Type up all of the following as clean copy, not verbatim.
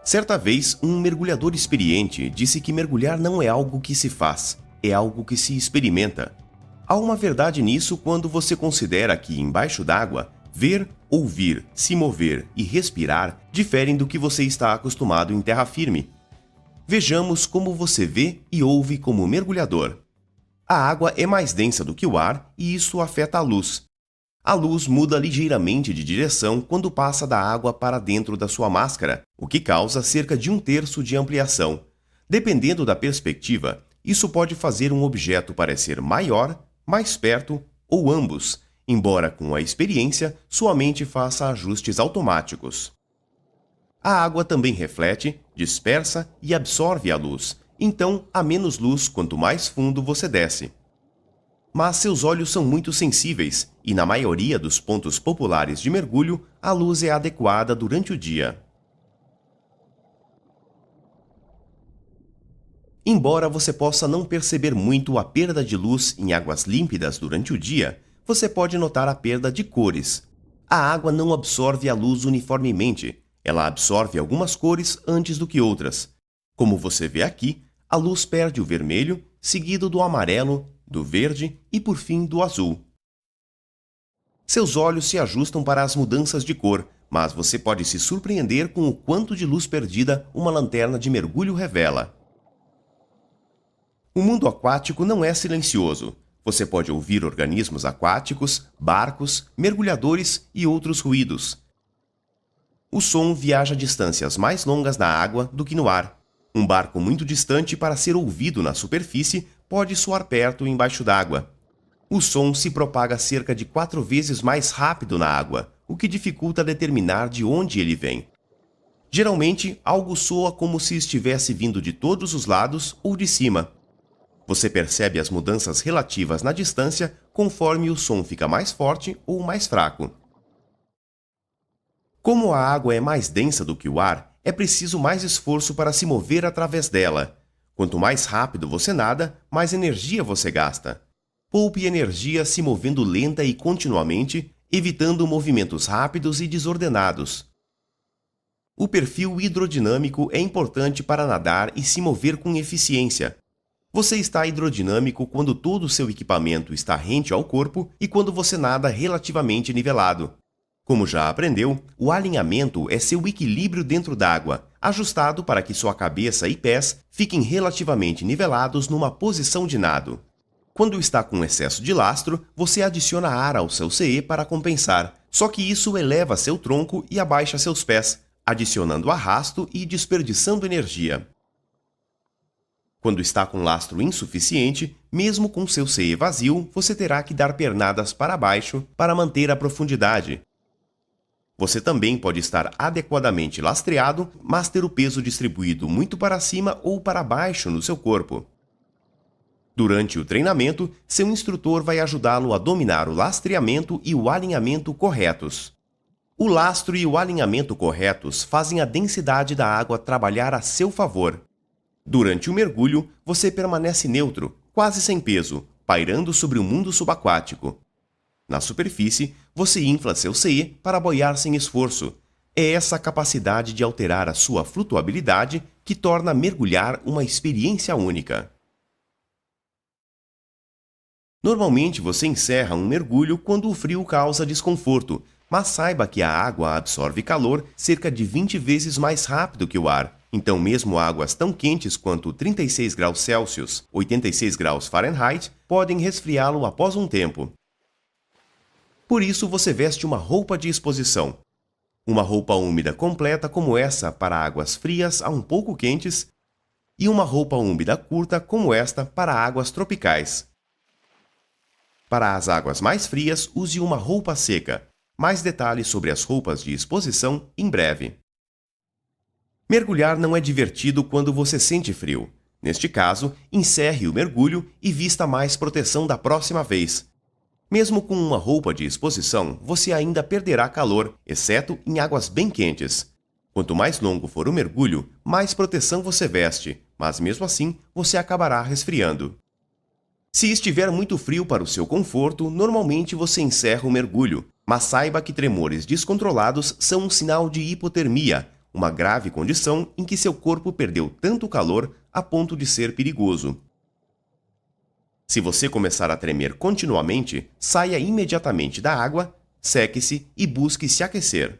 Certa vez, um mergulhador experiente disse que mergulhar não é algo que se faz, é algo que se experimenta. Há uma verdade nisso quando você considera que, embaixo d'água, ver, ouvir, se mover e respirar diferem do que você está acostumado em terra firme. Vejamos como você vê e ouve como mergulhador. A água é mais densa do que o ar e isso afeta a luz. A luz muda ligeiramente de direção quando passa da água para dentro da sua máscara, o que causa cerca de 1/3 de ampliação. Dependendo da perspectiva, isso pode fazer um objeto parecer maior, mais perto ou ambos, embora com a experiência sua mente faça ajustes automáticos. A água também reflete, dispersa e absorve a luz, então há menos luz quanto mais fundo você desce. Mas seus olhos são muito sensíveis e, na maioria dos pontos populares de mergulho, a luz é adequada durante o dia. Embora você possa não perceber muito a perda de luz em águas límpidas durante o dia, você pode notar a perda de cores. A água não absorve a luz uniformemente, ela absorve algumas cores antes do que outras. Como você vê aqui, a luz perde o vermelho, seguido do amarelo, do verde e, por fim, do azul. Seus olhos se ajustam para as mudanças de cor, mas você pode se surpreender com o quanto de luz perdida uma lanterna de mergulho revela. O mundo aquático não é silencioso. Você pode ouvir organismos aquáticos, barcos, mergulhadores e outros ruídos. O som viaja a distâncias mais longas na água do que no ar. Um barco muito distante para ser ouvido na superfície pode soar perto embaixo d'água. O som se propaga cerca de 4 vezes mais rápido na água, o que dificulta determinar de onde ele vem. Geralmente, algo soa como se estivesse vindo de todos os lados ou de cima. Você percebe as mudanças relativas na distância conforme o som fica mais forte ou mais fraco. Como a água é mais densa do que o ar, é preciso mais esforço para se mover através dela. Quanto mais rápido você nada, mais energia você gasta. Poupe energia se movendo lenta e continuamente, evitando movimentos rápidos e desordenados. O perfil hidrodinâmico é importante para nadar e se mover com eficiência. Você está hidrodinâmico quando todo o seu equipamento está rente ao corpo e quando você nada relativamente nivelado. Como já aprendeu, o alinhamento é seu equilíbrio dentro d'água, ajustado para que sua cabeça e pés fiquem relativamente nivelados numa posição de nado. Quando está com excesso de lastro, você adiciona ar ao seu CE para compensar, só que isso eleva seu tronco e abaixa seus pés, adicionando arrasto e desperdiçando energia. Quando está com lastro insuficiente, mesmo com seu CE vazio, você terá que dar pernadas para baixo para manter a profundidade. Você também pode estar adequadamente lastreado, mas ter o peso distribuído muito para cima ou para baixo no seu corpo. Durante o treinamento, seu instrutor vai ajudá-lo a dominar o lastreamento e o alinhamento corretos. O lastro e o alinhamento corretos fazem a densidade da água trabalhar a seu favor. Durante o mergulho, você permanece neutro, quase sem peso, pairando sobre o mundo subaquático. Na superfície, você infla seu CE para boiar sem esforço. É essa capacidade de alterar a sua flutuabilidade que torna mergulhar uma experiência única. Normalmente você encerra um mergulho quando o frio causa desconforto, mas saiba que a água absorve calor cerca de 20 vezes mais rápido que o ar. Então mesmo águas tão quentes quanto 36 graus Celsius, 86 graus Fahrenheit, podem resfriá-lo após um tempo. Por isso você veste uma roupa de exposição. Uma roupa úmida completa como essa para águas frias a um pouco quentes e uma roupa úmida curta como esta para águas tropicais. Para as águas mais frias, use uma roupa seca. Mais detalhes sobre as roupas de exposição em breve. Mergulhar não é divertido quando você sente frio. Neste caso, encerre o mergulho e vista mais proteção da próxima vez. Mesmo com uma roupa de exposição, você ainda perderá calor, exceto em águas bem quentes. Quanto mais longo for o mergulho, mais proteção você veste, mas mesmo assim você acabará resfriando. Se estiver muito frio para o seu conforto, normalmente você encerra o mergulho, mas saiba que tremores descontrolados são um sinal de hipotermia, uma grave condição em que seu corpo perdeu tanto calor a ponto de ser perigoso. Se você começar a tremer continuamente, saia imediatamente da água, seque-se e busque se aquecer.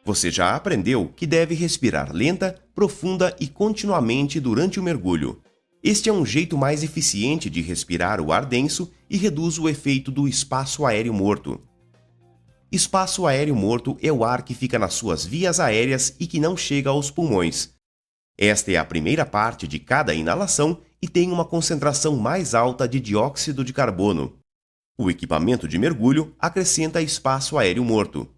Você já aprendeu que deve respirar lenta, profunda e continuamente durante o mergulho. Este é um jeito mais eficiente de respirar o ar denso e reduz o efeito do espaço aéreo morto. Espaço aéreo morto é o ar que fica nas suas vias aéreas e que não chega aos pulmões. Esta é a primeira parte de cada inalação e tem uma concentração mais alta de dióxido de carbono. O equipamento de mergulho acrescenta espaço aéreo morto.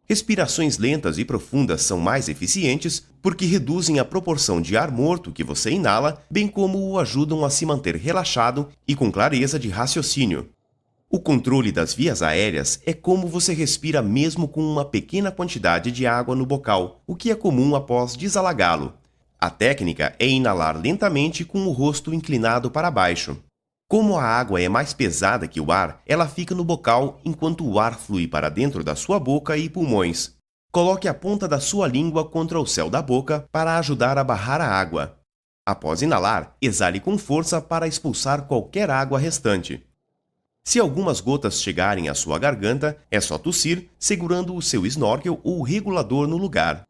Respirações lentas e profundas são mais eficientes porque reduzem a proporção de ar morto que você inala, bem como o ajudam a se manter relaxado e com clareza de raciocínio. O controle das vias aéreas é como você respira mesmo com uma pequena quantidade de água no bocal, o que é comum após desalagá-lo. A técnica é inalar lentamente com o rosto inclinado para baixo. Como a água é mais pesada que o ar, ela fica no bocal enquanto o ar flui para dentro da sua boca e pulmões. Coloque a ponta da sua língua contra o céu da boca para ajudar a barrar a água. Após inalar, exale com força para expulsar qualquer água restante. Se algumas gotas chegarem à sua garganta, é só tossir, segurando o seu snorkel ou regulador no lugar.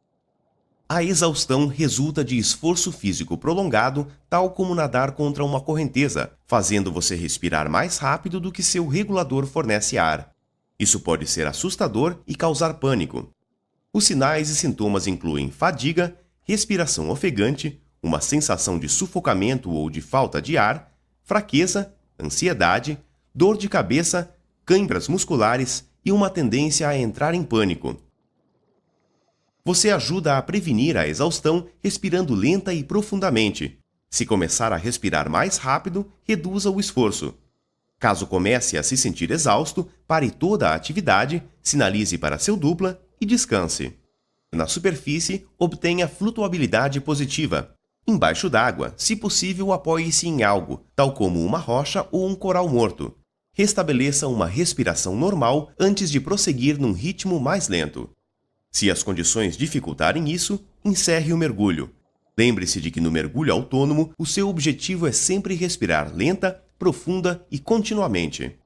A exaustão resulta de esforço físico prolongado, tal como nadar contra uma correnteza, fazendo você respirar mais rápido do que seu regulador fornece ar. Isso pode ser assustador e causar pânico. Os sinais e sintomas incluem fadiga, respiração ofegante, uma sensação de sufocamento ou de falta de ar, fraqueza, ansiedade, dor de cabeça, câimbras musculares e uma tendência a entrar em pânico. Você ajuda a prevenir a exaustão respirando lenta e profundamente. Se começar a respirar mais rápido, reduza o esforço. Caso comece a se sentir exausto, pare toda a atividade, sinalize para seu dupla e descanse. Na superfície, obtenha flutuabilidade positiva. Embaixo d'água, se possível, apoie-se em algo, tal como uma rocha ou um coral morto. Restabeleça uma respiração normal antes de prosseguir num ritmo mais lento. Se as condições dificultarem isso, encerre o mergulho. Lembre-se de que no mergulho autônomo, o seu objetivo é sempre respirar lenta, profunda e continuamente.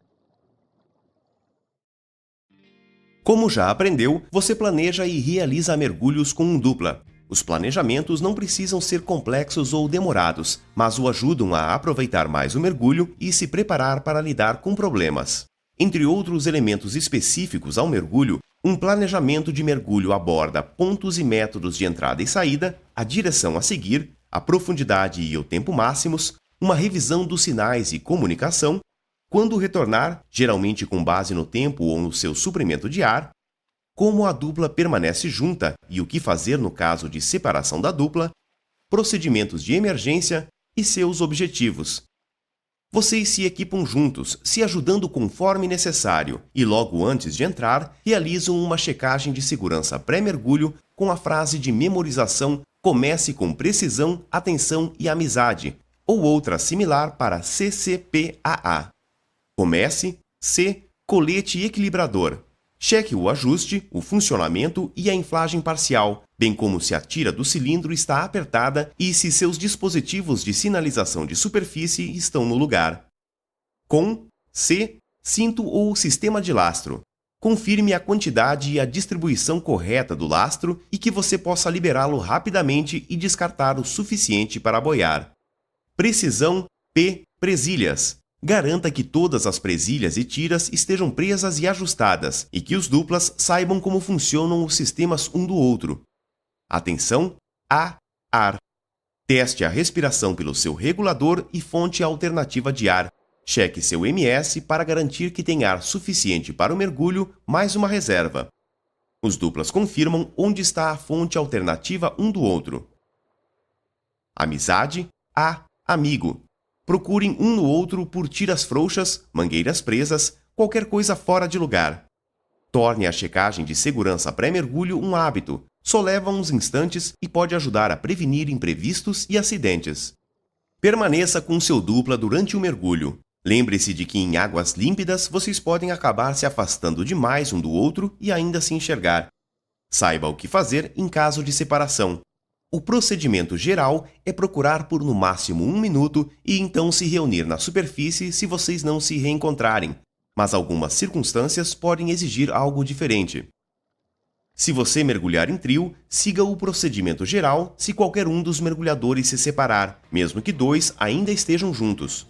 Como já aprendeu, você planeja e realiza mergulhos com um dupla. Os planejamentos não precisam ser complexos ou demorados, mas o ajudam a aproveitar mais o mergulho e se preparar para lidar com problemas. Entre outros elementos específicos ao mergulho, um planejamento de mergulho aborda pontos e métodos de entrada e saída, a direção a seguir, a profundidade e o tempo máximos, uma revisão dos sinais e comunicação, quando retornar, geralmente com base no tempo ou no seu suprimento de ar, como a dupla permanece junta e o que fazer no caso de separação da dupla, procedimentos de emergência e seus objetivos. Vocês se equipam juntos, se ajudando conforme necessário, e logo antes de entrar, realizam uma checagem de segurança pré-mergulho com a frase de memorização "Comece com precisão, atenção e amizade", ou outra similar para CCPAA. Comece, C, colete equilibrador. Cheque o ajuste, o funcionamento e a inflagem parcial, bem como se a tira do cilindro está apertada e se seus dispositivos de sinalização de superfície estão no lugar. Com, C, cinto ou sistema de lastro. Confirme a quantidade e a distribuição correta do lastro e que você possa liberá-lo rapidamente e descartar o suficiente para boiar. Precisão, P, presilhas. Garanta que todas as presilhas e tiras estejam presas e ajustadas e que os duplas saibam como funcionam os sistemas um do outro. Atenção, A, ar. Teste a respiração pelo seu regulador e fonte alternativa de ar. Cheque seu MS para garantir que tem ar suficiente para o mergulho, mais uma reserva. Os duplas confirmam onde está a fonte alternativa um do outro. Amizade, A, amigo. Procurem um no outro por tiras frouxas, mangueiras presas, qualquer coisa fora de lugar. Torne a checagem de segurança pré-mergulho um hábito. Só leva uns instantes e pode ajudar a prevenir imprevistos e acidentes. Permaneça com seu dupla durante o mergulho. Lembre-se de que em águas límpidas vocês podem acabar se afastando demais um do outro e ainda se enxergar. Saiba o que fazer em caso de separação. O procedimento geral é procurar por no máximo 1 minuto e então se reunir na superfície se vocês não se reencontrarem, mas algumas circunstâncias podem exigir algo diferente. Se você mergulhar em trio, siga o procedimento geral se qualquer um dos mergulhadores se separar, mesmo que dois ainda estejam juntos.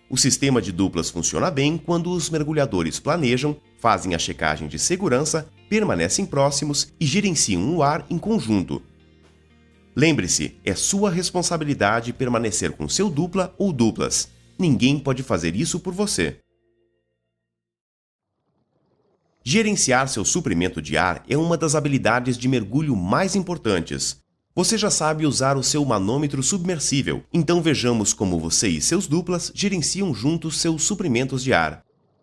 O sistema de duplas funciona bem quando os mergulhadores planejam, fazem a checagem de segurança, permanecem próximos e gerenciam o ar em conjunto. Lembre-se, é sua responsabilidade permanecer com seu dupla ou duplas. Ninguém pode fazer isso por você. Gerenciar seu suprimento de ar é uma das habilidades de mergulho mais importantes. Você já sabe usar o seu manômetro submersível, então vejamos como você e seus duplas gerenciam juntos seus suprimentos de ar.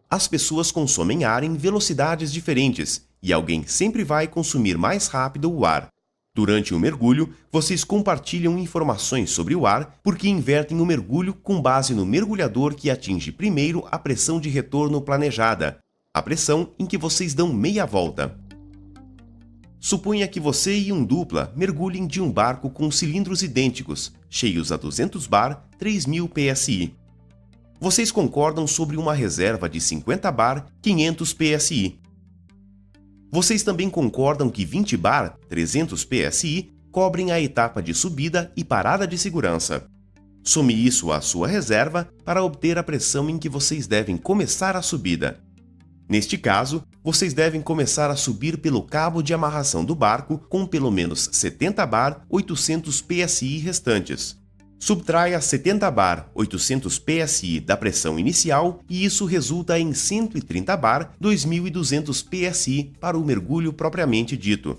As pessoas consomem ar em velocidades diferentes e alguém sempre vai consumir mais rápido o ar. Durante o mergulho, vocês compartilham informações sobre o ar porque invertem o mergulho com base no mergulhador que atinge primeiro a pressão de retorno planejada, a pressão em que vocês dão meia volta. Suponha que você e um dupla mergulhem de um barco com cilindros idênticos, cheios a 200 bar, 3.000 psi. Vocês concordam sobre uma reserva de 50 bar, 500 psi. Vocês também concordam que 20 bar, 300 psi, cobrem a etapa de subida e parada de segurança. Some isso à sua reserva para obter a pressão em que vocês devem começar a subida. Neste caso, vocês devem começar a subir pelo cabo de amarração do barco com pelo menos 70 bar 800 psi restantes. Subtraia 70 bar 800 psi da pressão inicial e isso resulta em 130 bar 2.200 psi para o mergulho propriamente dito.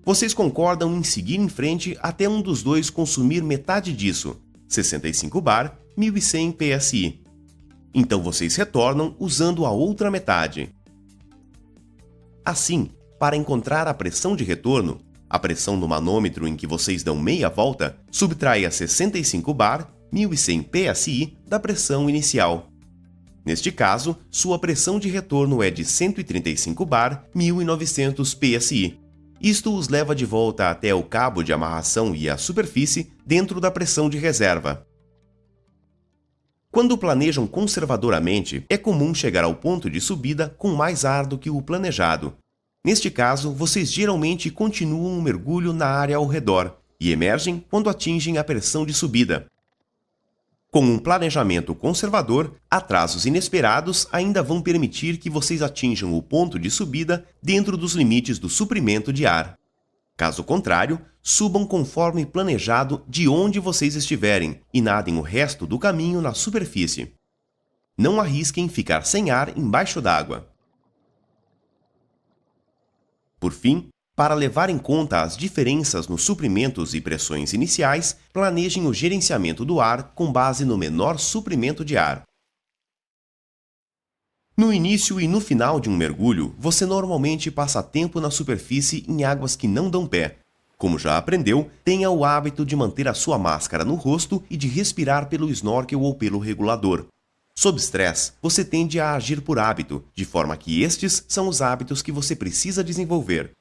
Vocês concordam em seguir em frente até um dos dois consumir metade disso, 65 bar 1.100 psi. Então vocês retornam usando a outra metade. Assim, para encontrar a pressão de retorno, a pressão no manômetro em que vocês dão meia volta, subtraia 65 bar, 1.100 psi, da pressão inicial. Neste caso, sua pressão de retorno é de 135 bar, 1.900 psi. Isto os leva de volta até o cabo de amarração e a superfície dentro da pressão de reserva. Quando planejam conservadoramente, é comum chegar ao ponto de subida com mais ar do que o planejado. Neste caso, vocês geralmente continuam o mergulho na área ao redor e emergem quando atingem a pressão de subida. Com um planejamento conservador, atrasos inesperados ainda vão permitir que vocês atinjam o ponto de subida dentro dos limites do suprimento de ar. Caso contrário, subam conforme planejado de onde vocês estiverem e nadem o resto do caminho na superfície. Não arrisquem ficar sem ar embaixo d'água. Por fim, para levar em conta as diferenças nos suprimentos e pressões iniciais, planejem o gerenciamento do ar com base no menor suprimento de ar. No início e no final de um mergulho, você normalmente passa tempo na superfície em águas que não dão pé. Como já aprendeu, tenha o hábito de manter a sua máscara no rosto e de respirar pelo snorkel ou pelo regulador. Sob estresse, você tende a agir por hábito, de forma que estes são os hábitos que você precisa desenvolver.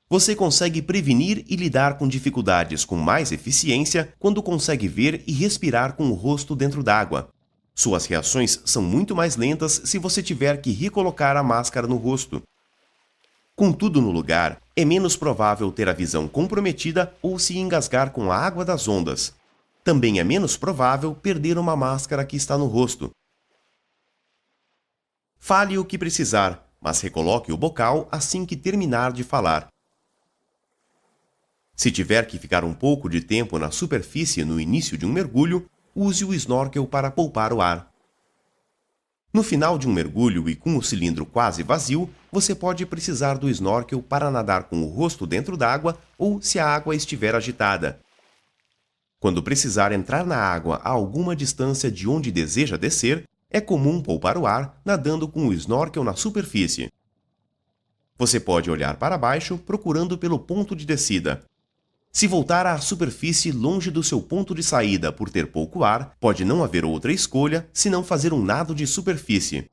Você consegue prevenir e lidar com dificuldades com mais eficiência quando consegue ver e respirar com o rosto dentro d'água. Suas reações são muito mais lentas se você tiver que recolocar a máscara no rosto. Com tudo no lugar, é menos provável ter a visão comprometida ou se engasgar com a água das ondas. Também é menos provável perder uma máscara que está no rosto. Fale o que precisar, mas recoloque o bocal assim que terminar de falar. Se tiver que ficar um pouco de tempo na superfície no início de um mergulho, use o snorkel para poupar o ar. No final de um mergulho e com o cilindro quase vazio, você pode precisar do snorkel para nadar com o rosto dentro d'água ou se a água estiver agitada. Quando precisar entrar na água a alguma distância de onde deseja descer, é comum poupar o ar nadando com o snorkel na superfície. Você pode olhar para baixo procurando pelo ponto de descida. Se voltar à superfície longe do seu ponto de saída por ter pouco ar, pode não haver outra escolha senão fazer um nado de superfície.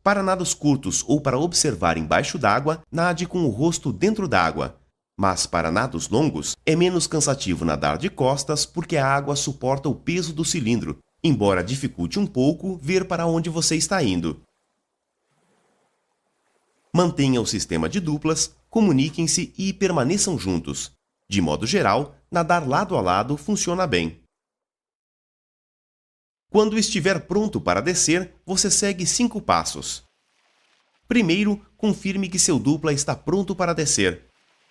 Para nados curtos ou para observar embaixo d'água, nade com o rosto dentro d'água. Mas para nados longos, é menos cansativo nadar de costas porque a água suporta o peso do cilindro, embora dificulte um pouco ver para onde você está indo. Mantenha o sistema de duplas, comuniquem-se e permaneçam juntos. De modo geral, nadar lado a lado funciona bem. Quando estiver pronto para descer, você segue 5 passos. Primeiro, confirme que seu dupla está pronto para descer.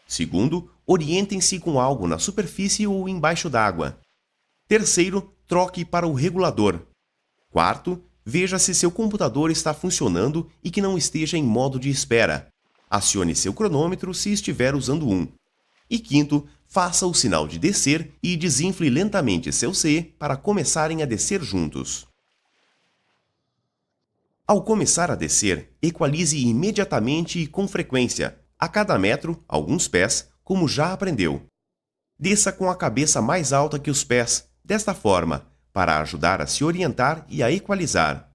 Segundo, orientem-se com algo na superfície ou embaixo d'água. Terceiro, troque para o regulador. Quarto, veja se seu computador está funcionando e que não esteja em modo de espera. Acione seu cronômetro se estiver usando um. E quinto, faça o sinal de descer e desinfle lentamente seu CE para começarem a descer juntos. Ao começar a descer, equalize imediatamente e com frequência, a cada metro, alguns pés, como já aprendeu. Desça com a cabeça mais alta que os pés, desta forma, para ajudar a se orientar e a equalizar.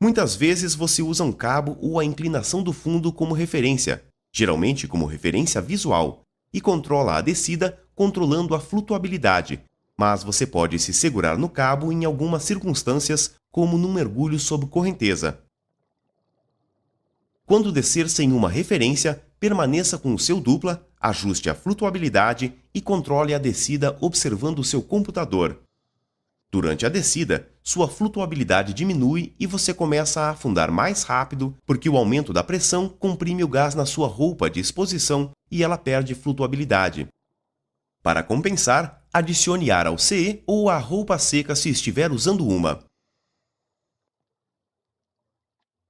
Muitas vezes você usa um cabo ou a inclinação do fundo como referência, geralmente como referência visual, e controla a descida controlando a flutuabilidade, mas você pode se segurar no cabo em algumas circunstâncias, como num mergulho sob correnteza. Quando descer sem uma referência, permaneça com o seu dupla, ajuste a flutuabilidade e controle a descida observando o seu computador. Durante a descida, sua flutuabilidade diminui e você começa a afundar mais rápido porque o aumento da pressão comprime o gás na sua roupa de exposição e ela perde flutuabilidade. Para compensar, adicione ar ao CE ou à roupa seca se estiver usando uma.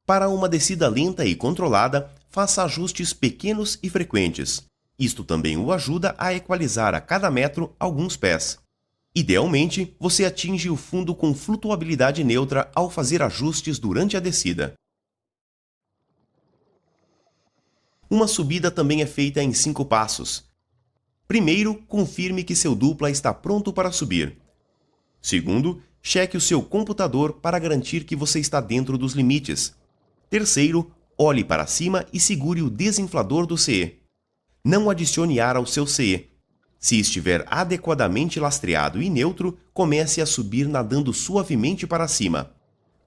Para uma descida lenta e controlada, faça ajustes pequenos e frequentes. Isto também o ajuda a equalizar a cada metro alguns pés. Idealmente, você atinge o fundo com flutuabilidade neutra ao fazer ajustes durante a descida. Uma subida também é feita em 5 passos. Primeiro, confirme que seu dupla está pronto para subir. Segundo, cheque o seu computador para garantir que você está dentro dos limites. Terceiro, olhe para cima e segure o desinflador do CE. Não adicione ar ao seu CE. Se estiver adequadamente lastreado e neutro, comece a subir nadando suavemente para cima.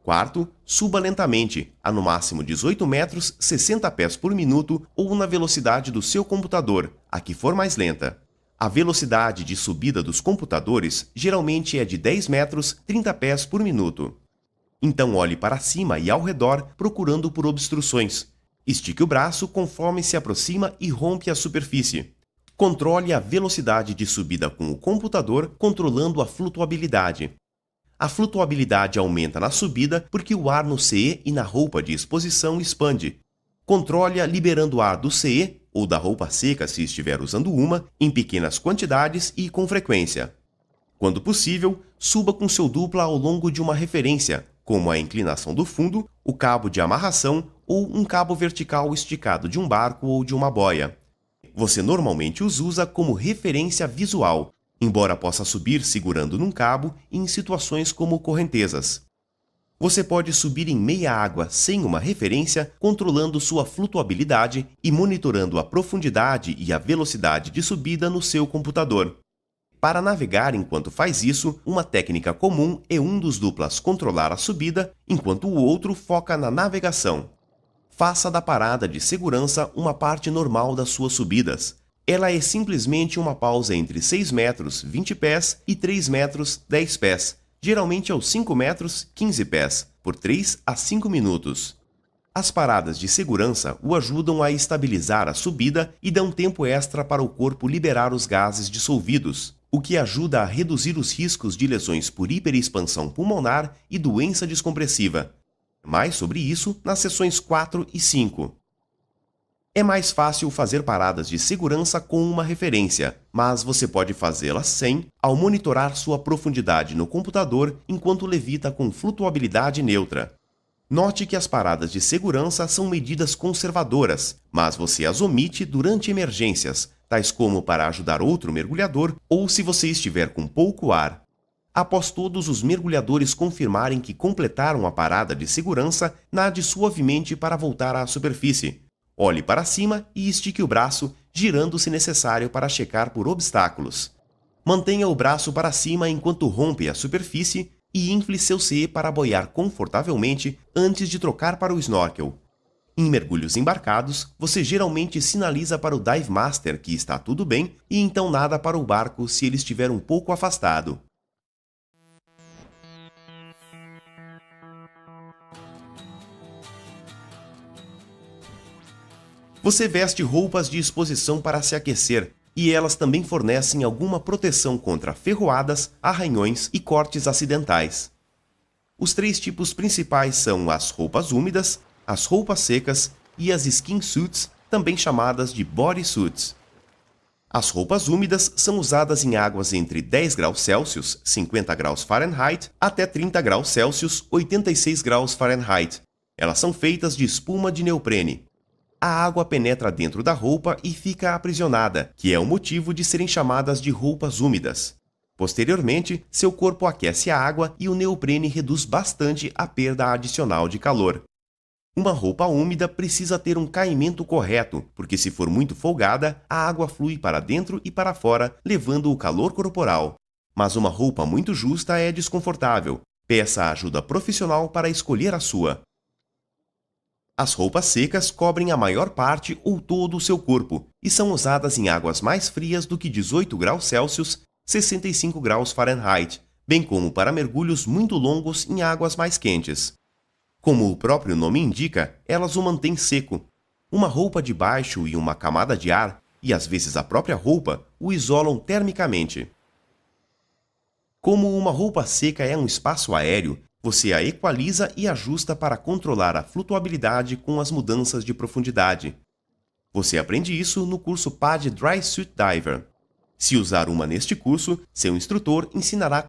Quarto, suba lentamente, a no máximo 18 metros, 60 pés por minuto ou na velocidade do seu computador, a que for mais lenta. A velocidade de subida dos computadores geralmente é de 10 metros, 30 pés por minuto. Então olhe para cima e ao redor procurando por obstruções. Estique o braço conforme se aproxima e rompe a superfície. Controle a velocidade de subida com o computador, controlando a flutuabilidade. A flutuabilidade aumenta na subida porque o ar no CE e na roupa de exposição expande. Controle-a liberando ar do CE, ou da roupa seca se estiver usando uma, em pequenas quantidades e com frequência. Quando possível, suba com seu dupla ao longo de uma referência, como a inclinação do fundo, o cabo de amarração ou um cabo vertical esticado de um barco ou de uma boia. Você normalmente os usa como referência visual, embora possa subir segurando num cabo em situações como correntezas. Você pode subir em meia água sem uma referência, controlando sua flutuabilidade e monitorando a profundidade e a velocidade de subida no seu computador. Para navegar enquanto faz isso, uma técnica comum é um dos duplas controlar a subida, enquanto o outro foca na navegação. Faça da parada de segurança uma parte normal das suas subidas. Ela é simplesmente uma pausa entre 6 metros, 20 pés e 3 metros, 10 pés, geralmente aos 5 metros, 15 pés, por 3 a 5 minutos. As paradas de segurança o ajudam a estabilizar a subida e dão tempo extra para o corpo liberar os gases dissolvidos, o que ajuda a reduzir os riscos de lesões por hiperexpansão pulmonar e doença descompressiva. Mais sobre isso nas sessões 4 e 5. É mais fácil fazer paradas de segurança com uma referência, mas você pode fazê-las sem, ao monitorar sua profundidade no computador enquanto levita com flutuabilidade neutra. Note que as paradas de segurança são medidas conservadoras, mas você as omite durante emergências, tais como para ajudar outro mergulhador ou se você estiver com pouco ar. Após todos os mergulhadores confirmarem que completaram a parada de segurança, nade suavemente para voltar à superfície. Olhe para cima e estique o braço, girando se necessário para checar por obstáculos. Mantenha o braço para cima enquanto rompe a superfície e infle seu CE para boiar confortavelmente antes de trocar para o snorkel. Em mergulhos embarcados, você geralmente sinaliza para o Dive Master que está tudo bem e então nada para o barco se ele estiver um pouco afastado. Você veste roupas de exposição para se aquecer, e elas também fornecem alguma proteção contra ferroadas, arranhões e cortes acidentais. Os 3 tipos principais são as roupas úmidas, as roupas secas e as skin suits, também chamadas de bodysuits. As roupas úmidas são usadas em águas entre 10 graus Celsius, 50 graus Fahrenheit, até 30 graus Celsius, 86 graus Fahrenheit. Elas são feitas de espuma de neoprene. A água penetra dentro da roupa e fica aprisionada, que é o motivo de serem chamadas de roupas úmidas. Posteriormente, seu corpo aquece a água e o neoprene reduz bastante a perda adicional de calor. Uma roupa úmida precisa ter um caimento correto, porque se for muito folgada, a água flui para dentro e para fora, levando o calor corporal. Mas uma roupa muito justa é desconfortável. Peça ajuda profissional para escolher a sua. As roupas secas cobrem a maior parte ou todo o seu corpo e são usadas em águas mais frias do que 18 graus Celsius, 65 graus Fahrenheit, bem como para mergulhos muito longos em águas mais quentes. Como o próprio nome indica, elas o mantêm seco. Uma roupa de baixo e uma camada de ar, e às vezes a própria roupa, o isolam termicamente. Como uma roupa seca é um espaço aéreo, você a equaliza e ajusta para controlar a flutuabilidade com as mudanças de profundidade. Você aprende isso no curso PAD Dry Suit Diver. Se usar uma neste curso, seu instrutor ensinará